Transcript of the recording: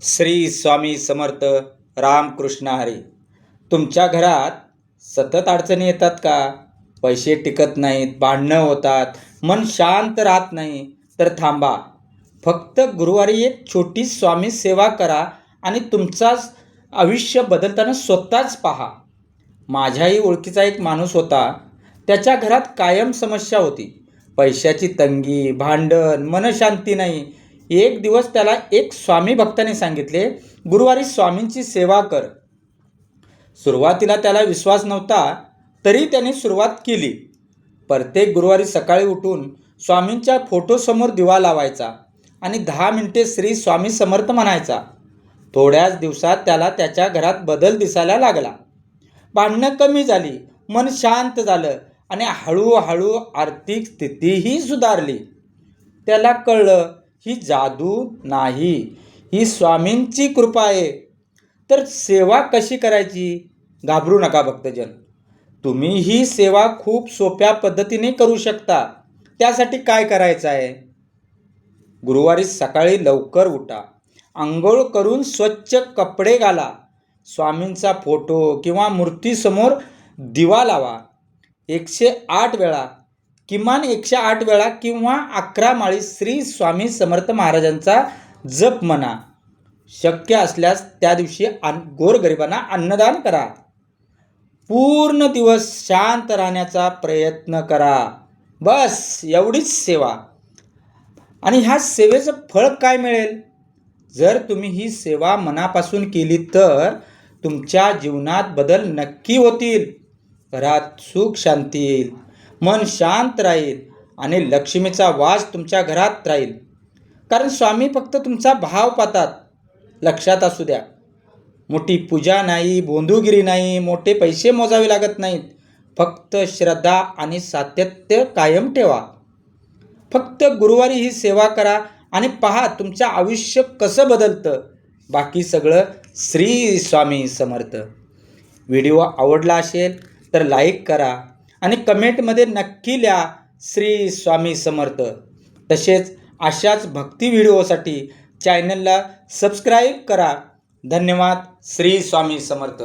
श्री स्वामी समर्थ. रामकृष्ण हरी. तुमच्या घरात सतत अडचणी येतात का? पैसे टिकत नाहीत, भांडणं होतात, मन शांत राहत नाही, तर थांबा. फक्त गुरुवारी एक छोटी स्वामी सेवा करा आणि तुमचाच आयुष्य बदलताना स्वतःच पहा. माझ्याही ओळखीचा एक माणूस होता. त्याच्या घरात कायम समस्या होती. पैशाची तंगी, भांडण, मनशांती नाही. एक दिवस त्याला एक स्वामी भक्ताने सांगितले, गुरुवारी स्वामींची सेवा कर. सुरुवातीला त्याला विश्वास नव्हता, तरी त्याने सुरुवात केली. प्रत्येक गुरुवारी सकाळी उठून स्वामींच्या फोटोसमोर दिवा लावायचा आणि 10 मिनिटे श्री स्वामी समर्थ म्हणायचा. थोड्याच दिवसात त्याला त्याच्या घरात बदल दिसायला लागला. भांडणं कमी झाली, मन शांत झालं आणि हळूहळू आर्थिक स्थितीही सुधारली. त्याला कळलं, ही जादू नाही, ही स्वामींची कृपा आहे. तर सेवा कशी करायची? घाबरू नका भक्तजन. तुम्ही ही सेवा खूप सोप्या पद्धतीने करू शकता. त्यासाठी काय करायचं आहे? गुरुवारी सकाळी लवकर उठा, आंघोळ करून स्वच्छ कपडे घाला, स्वामींचा फोटो किंवा मूर्तीसमोर दिवा लावा. 108 वेळा, किमान 108 वेळा किंवा 11 माळी श्री स्वामी समर्थ महाराजांचा जप म्हणा. शक्य असल्यास त्या दिवशी गोरगरिबांना अन्नदान करा. पूर्ण दिवस शांत राहण्याचा प्रयत्न करा. बस एवढीच सेवा. आणि ह्या सेवेचं फळ काय मिळेल? जर तुम्ही ही सेवा मनापासून केली तर तुमच्या जीवनात बदल नक्की होतील. घरात सुख शांती येईल, मन शांत राहील आणि लक्ष्मीचा वास तुमच्या घरात राहील. कारण स्वामी फक्त तुमचा भाव पाहतात. लक्षात असू द्या, मोठी पूजा नाही, बोंधुगिरी नाही, मोठे पैसे मोजावे लागत नाहीत. फक्त श्रद्धा आणि सातत्य कायम ठेवा. फक्त गुरुवारी ही सेवा करा आणि पहा तुमचं आयुष्य कसं बदलतं. बाकी सगळं श्री स्वामी समर्थ. व्हिडिओ आवडला असेल तर लाईक करा आणि कमेंटमध्ये नक्की लिहा श्री स्वामी समर्थ. तसेच अशाच भक्ती व्हिडिओसाठी चॅनलला सबस्क्राईब करा. धन्यवाद. श्री स्वामी समर्थ.